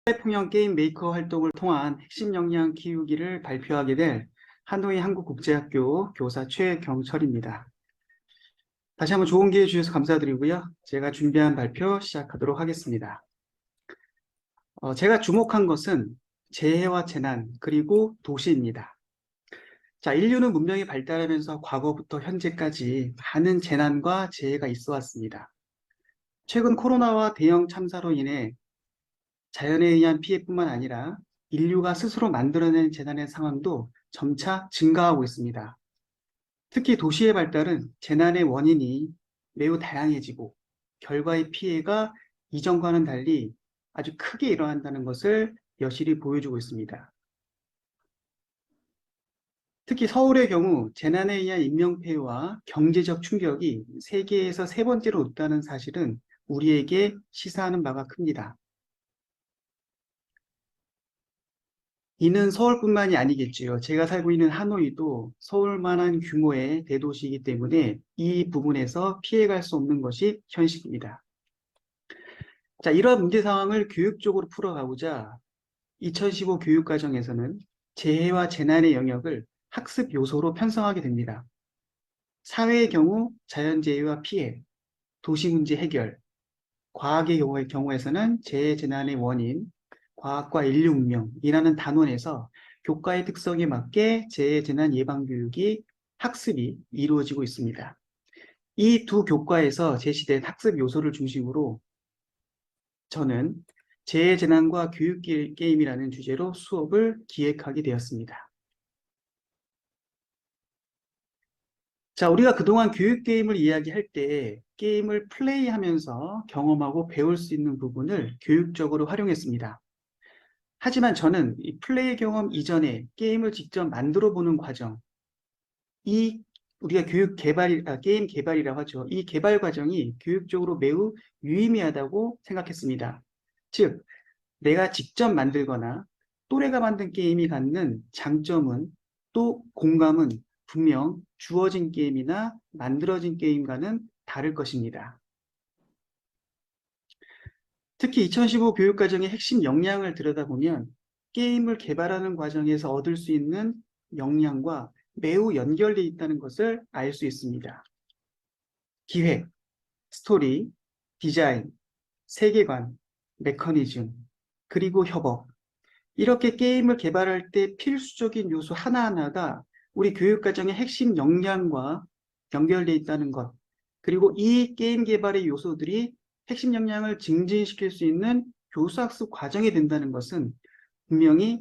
플랫폼형 게임 메이커 활동을 통한 핵심 역량 키우기를 발표하게 될 하노이 한국국제학교 교사 최경철입니다. 다시 한번 좋은 기회 주셔서 감사드리고요. 제가 준비한 발표 시작하도록 하겠습니다. 제가 주목한 것은 재해와 재난 그리고 도시입니다. 자, 인류는 문명이 발달하면서 과거부터 현재까지 많은 재난과 재해가 있어 왔습니다. 최근 코로나와 대형 참사로 인해 자연에 의한 피해뿐만 아니라 인류가 스스로 만들어낸 재난의 상황도 점차 증가하고 있습니다. 특히 도시의 발달은 재난의 원인이 매우 다양해지고 결과의 피해가 이전과는 달리 아주 크게 일어난다는 것을 여실히 보여주고 있습니다. 특히 서울의 경우 재난에 의한 인명피해와 경제적 충격이 세계에서 세 번째로 높다는 사실은 우리에게 시사하는 바가 큽니다. 이는 서울뿐만이 아니겠지요. 제가 살고 있는 하노이도 서울만한 규모의 대도시이기 때문에 이 부분에서 피해갈 수 없는 것이 현실입니다. 자, 이러한 문제 상황을 교육적으로 풀어가고자 2015 교육과정에서는 재해와 재난의 영역을 학습 요소로 편성하게 됩니다. 사회의 경우 자연재해와 피해, 도시문제 해결, 과학의 경우에서는 재해, 재난의 원인, 과학과 인류 문명이라는 단원에서 교과의 특성에 맞게 재해, 재난 예방 교육이 학습이 이루어지고 있습니다. 이 두 교과에서 제시된 학습 요소를 중심으로 저는 재해, 재난과 교육 게임이라는 주제로 수업을 기획하게 되었습니다. 자, 우리가 그동안 교육 게임을 이야기할 때 게임을 플레이하면서 경험하고 배울 수 있는 부분을 교육적으로 활용했습니다. 하지만 저는 이 플레이 경험 이전에 게임을 직접 만들어 보는 과정, 이 우리가 게임 개발이라고 하죠. 이 개발 과정이 교육적으로 매우 유의미하다고 생각했습니다. 즉, 내가 직접 만들거나 또래가 만든 게임이 갖는 장점은 또 공감은 분명 주어진 게임이나 만들어진 게임과는 다를 것입니다. 특히 2015 교육과정의 핵심 역량을 들여다보면 게임을 개발하는 과정에서 얻을 수 있는 역량과 매우 연결되어 있다는 것을 알 수 있습니다. 기획, 스토리, 디자인, 세계관, 메커니즘, 그리고 협업. 이렇게 게임을 개발할 때 필수적인 요소 하나하나가 우리 교육과정의 핵심 역량과 연결되어 있다는 것. 그리고 이 게임 개발의 요소들이 핵심 역량을 증진시킬 수 있는 교수학습 과정이 된다는 것은 분명히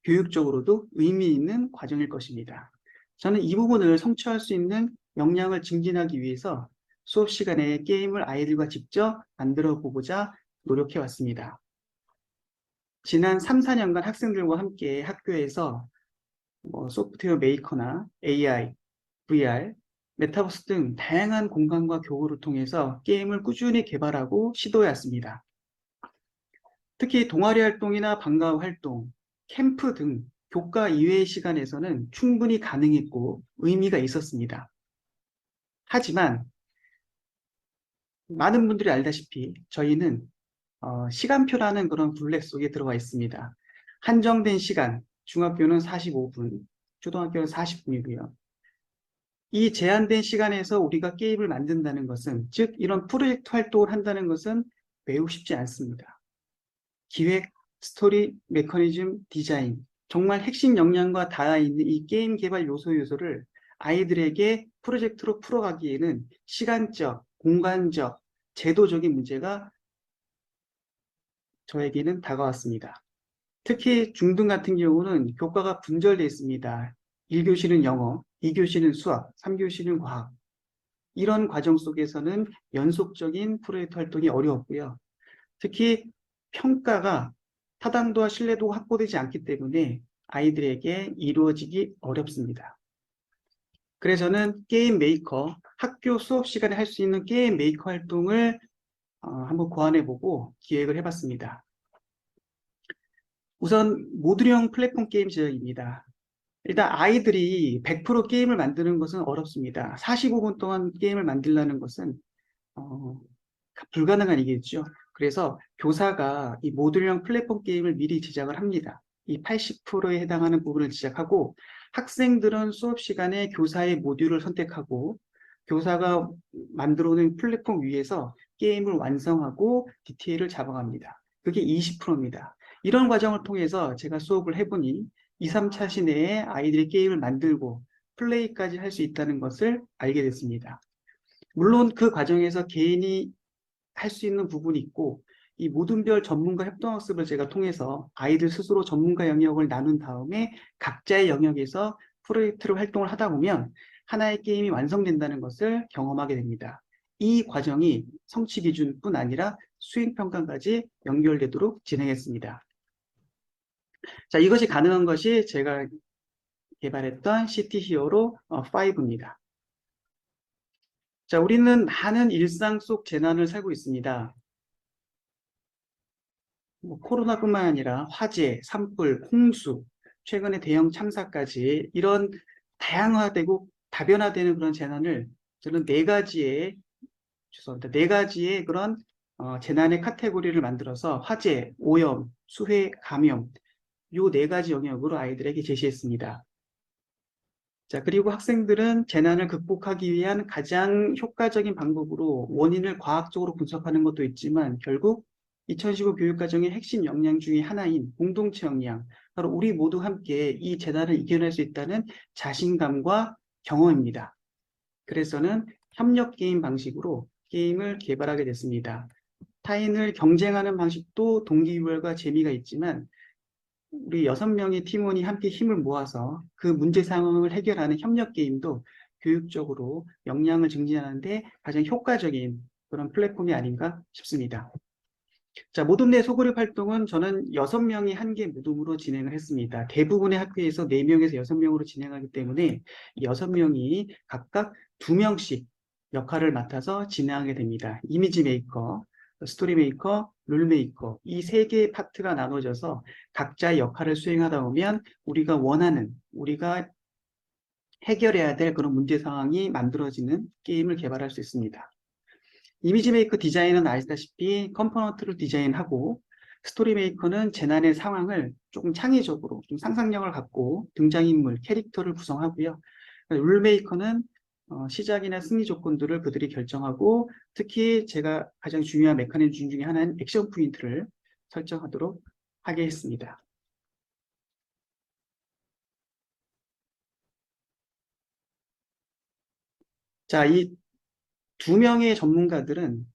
교육적으로도 의미 있는 과정일 것입니다. 저는 이 부분을 성취할 수 있는 역량을 증진하기 위해서 수업 시간에 게임을 아이들과 직접 만들어 보고자 노력해 왔습니다. 지난 3, 4년간 학생들과 함께 학교에서 소프트웨어 메이커나 AI, VR, 메타버스 등 다양한 공간과 교구를 통해서 게임을 꾸준히 개발하고 시도해 왔습니다. 특히 동아리 활동이나 방과후 활동, 캠프 등 교과 이외의 시간에서는 충분히 가능했고 의미가 있었습니다. 하지만 많은 분들이 알다시피 저희는 시간표라는 그런 굴레 속에 들어와 있습니다. 한정된 시간, 중학교는 45분, 초등학교는 40분이고요. 이 제한된 시간에서 우리가 게임을 만든다는 것은, 즉 이런 프로젝트 활동을 한다는 것은 매우 쉽지 않습니다. 기획, 스토리, 메커니즘, 디자인, 정말 핵심 역량과 닿아있는 이 게임 개발 요소를 아이들에게 프로젝트로 풀어가기에는 시간적, 공간적, 제도적인 문제가 저에게는 다가왔습니다. 특히 중등 같은 경우는 교과가 분절되어 있습니다. 1교시는 영어, 2교시는 수학, 3교시는 과학. 이런 과정 속에서는 연속적인 프로젝트 활동이 어려웠고요. 특히 평가가 타당도와 신뢰도가 확보되지 않기 때문에 아이들에게 이루어지기 어렵습니다. 그래서 저는 게임 메이커, 학교 수업 시간에 할 수 있는 게임 메이커 활동을 한번 고안해보고 기획을 해봤습니다. 우선 모듈형 플랫폼 게임 제작입니다. 일단 아이들이 100% 게임을 만드는 것은 어렵습니다. 45분 동안 게임을 만들라는 것은 불가능한 일이겠죠. 그래서 교사가 이 모듈형 플랫폼 게임을 미리 제작을 합니다. 이 80%에 해당하는 부분을 제작하고 학생들은 수업 시간에 교사의 모듈을 선택하고 교사가 만들어 놓은 플랫폼 위에서 게임을 완성하고 디테일을 잡아갑니다. 그게 20%입니다. 이런 과정을 통해서 제가 수업을 해보니 2, 3차 시내에 아이들이 게임을 만들고 플레이까지 할 수 있다는 것을 알게 됐습니다. 물론 그 과정에서 개인이 할 수 있는 부분이 있고 이 모든별 전문가 협동학습을 제가 통해서 아이들 스스로 전문가 영역을 나눈 다음에 각자의 영역에서 프로젝트를 활동을 하다 보면 하나의 게임이 완성된다는 것을 경험하게 됩니다. 이 과정이 성취 기준뿐 아니라 수행평가까지 연결되도록 진행했습니다. 자, 이것이 가능한 것이 제가 개발했던 시티 히어로 5입니다. 자, 우리는 많은 일상 속 재난을 살고 있습니다. 코로나뿐만 아니라 화재, 산불, 홍수, 최근에 대형 참사까지 이런 다양화되고 다변화되는 그런 재난을 저는 네 가지의 그런 재난의 카테고리를 만들어서 화재, 오염, 수해, 감염 요 네 가지 영역으로 아이들에게 제시했습니다. 자, 그리고 학생들은 재난을 극복하기 위한 가장 효과적인 방법으로 원인을 과학적으로 분석하는 것도 있지만 결국 2015 교육과정의 핵심 역량 중에 하나인 공동체 역량, 바로 우리 모두 함께 이 재난을 이겨낼 수 있다는 자신감과 경험입니다. 그래서는 협력 게임 방식으로 게임을 개발하게 됐습니다. 타인을 경쟁하는 방식도 동기부여가 재미가 있지만 우리 6명의 팀원이 함께 힘을 모아서 그 문제 상황을 해결하는 협력 게임도 교육적으로 역량을 증진하는 데 가장 효과적인 그런 플랫폼이 아닌가 싶습니다. 자, 모둠 내 소그룹 활동은 저는 6명이 한 개 무덤으로 진행을 했습니다. 대부분의 학교에서 4명에서 6명으로 진행하기 때문에 6명이 각각 2명씩 역할을 맡아서 진행하게 됩니다. 이미지 메이커, 스토리 메이커, 룰 메이커 이 3개의 파트가 나눠져서 각자의 역할을 수행하다 보면 우리가 원하는, 우리가 해결해야 될 그런 문제 상황이 만들어지는 게임을 개발할 수 있습니다. 이미지 메이커 디자인은 아시다시피 컴포넌트를 디자인하고 스토리 메이커는 재난의 상황을 조금 창의적으로 좀 상상력을 갖고 등장인물, 캐릭터를 구성하고요. 룰 메이커는 시작이나 승리 조건들을 그들이 결정하고 특히 제가 가장 중요한 메커니즘 중에 하나는 액션 포인트를 설정하도록 하게 했습니다. 자, 이 2명의 전문가들은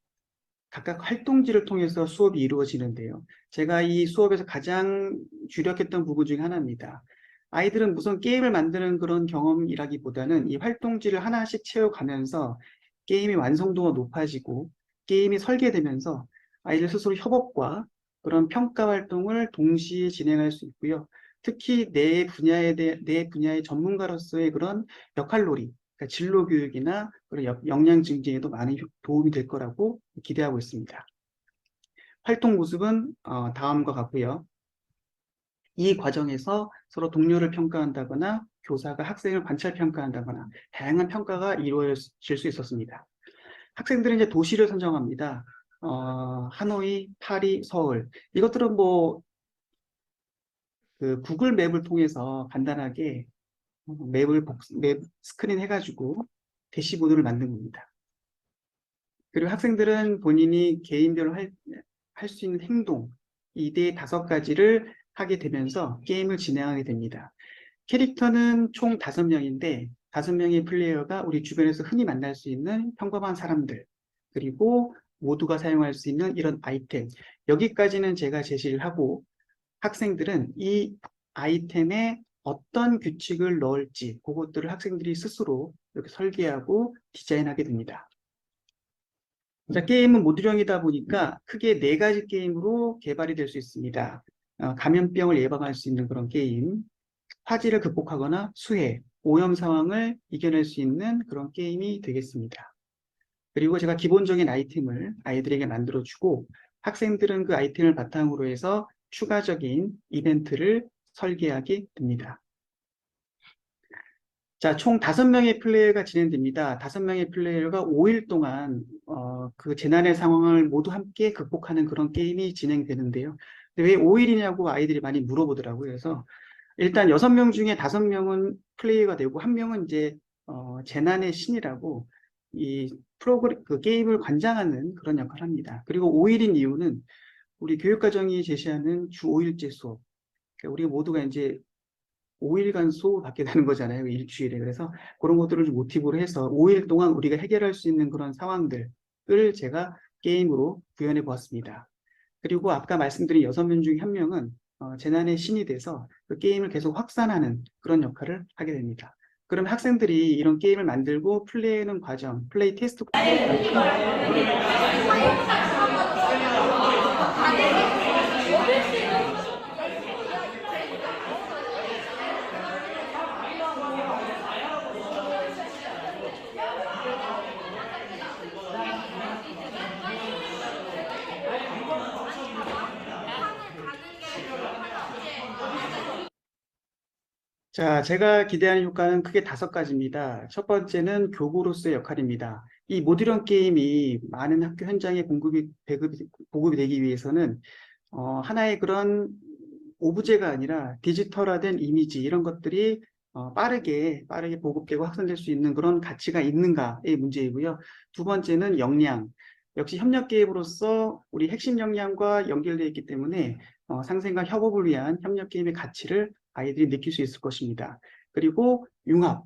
각각 활동지를 통해서 수업이 이루어지는데요. 제가 이 수업에서 가장 주력했던 부분 중에 하나입니다. 아이들은 우선 게임을 만드는 그런 경험이라기보다는 이 활동지를 하나씩 채워가면서 게임의 완성도가 높아지고 게임이 설계되면서 아이들 스스로 협업과 그런 평가 활동을 동시에 진행할 수 있고요. 특히 내 분야의 전문가로서의 그런 역할놀이, 그러니까 진로 교육이나 그런 역량 증진에도 많은 도움이 될 거라고 기대하고 있습니다. 활동 모습은 다음과 같고요. 이 과정에서 서로 동료를 평가한다거나 교사가 학생을 관찰 평가한다거나 다양한 평가가 이루어질 수 있었습니다. 학생들은 이제 도시를 선정합니다. 하노이, 파리, 서울. 이것들은 그 구글 맵을 통해서 간단하게 맵 스크린 해가지고 대시보드를 만든 겁니다. 그리고 학생들은 본인이 개인별로 할 수 있는 행동, 이대 5가지를 하게 되면서 게임을 진행하게 됩니다. 캐릭터는 총 5명인데 5명의 플레이어가 우리 주변에서 흔히 만날 수 있는 평범한 사람들, 그리고 모두가 사용할 수 있는 이런 아이템, 여기까지는 제가 제시를 하고 학생들은 이 아이템에 어떤 규칙을 넣을지 그것들을 학생들이 스스로 이렇게 설계하고 디자인하게 됩니다. 자, 게임은 모듈형이다 보니까 크게 4가지 게임으로 개발이 될 수 있습니다. 감염병을 예방할 수 있는 그런 게임, 화재를 극복하거나 수해, 오염 상황을 이겨낼 수 있는 그런 게임이 되겠습니다. 그리고 제가 기본적인 아이템을 아이들에게 만들어주고 학생들은 그 아이템을 바탕으로 해서 추가적인 이벤트를 설계하게 됩니다. 자, 총 5명의 플레이어가 진행됩니다. 5명의 플레이어가 5일 동안 그 재난의 상황을 모두 함께 극복하는 그런 게임이 진행되는데요. 근데 왜 5일이냐고 아이들이 많이 물어보더라고요. 그래서 일단 6명 중에 5명은 플레이어가 되고 1명은 이제 재난의 신이라고 이 프로그램 그 게임을 관장하는 그런 역할을 합니다. 그리고 5일인 이유는 우리 교육과정이 제시하는 주 5일제 수업. 그러니까 우리 모두가 이제 5일간 수업을 받게 되는 거잖아요. 일주일에. 그래서 그런 것들을 좀 모티브로 해서 5일 동안 우리가 해결할 수 있는 그런 상황들을 제가 게임으로 구현해 보았습니다. 그리고 아까 말씀드린 6명 중에 1명은 재난의 신이 돼서 그 게임을 계속 확산하는 그런 역할을 하게 됩니다. 그럼 학생들이 이런 게임을 만들고 플레이하는 과정, 플레이 테스트 과정을 자, 제가 기대하는 효과는 크게 5가지입니다. 첫 번째는 교구로서의 역할입니다. 이 모듈런 게임이 많은 학교 현장에 보급이 되기 위해서는 하나의 그런 오브제가 아니라 디지털화된 이미지 이런 것들이 빠르게 보급되고 확산될 수 있는 그런 가치가 있는가의 문제이고요. 두 번째는 역량. 역시 협력 게임으로서 우리 핵심 역량과 연결되어 있기 때문에 상생과 협업을 위한 협력 게임의 가치를 아이들이 느낄 수 있을 것입니다. 그리고 융합.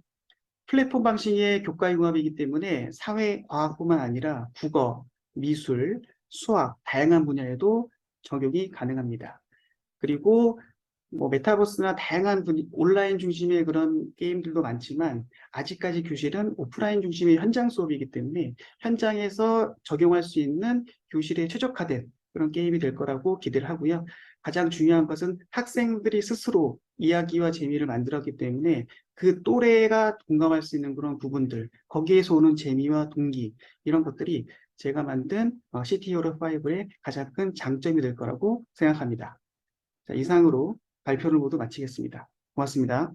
플랫폼 방식의 교과 융합이기 때문에 사회과학뿐만 아니라 국어, 미술, 수학, 다양한 분야에도 적용이 가능합니다. 그리고 뭐 메타버스나 다양한 온라인 중심의 그런 게임들도 많지만 아직까지 교실은 오프라인 중심의 현장 수업이기 때문에 현장에서 적용할 수 있는 교실에 최적화된 그런 게임이 될 거라고 기대를 하고요. 가장 중요한 것은 학생들이 스스로 이야기와 재미를 만들었기 때문에 그 또래가 공감할 수 있는 그런 부분들, 거기에서 오는 재미와 동기 이런 것들이 제가 만든 시티 히어로 5의 가장 큰 장점이 될 거라고 생각합니다. 자, 이상으로 발표를 모두 마치겠습니다. 고맙습니다.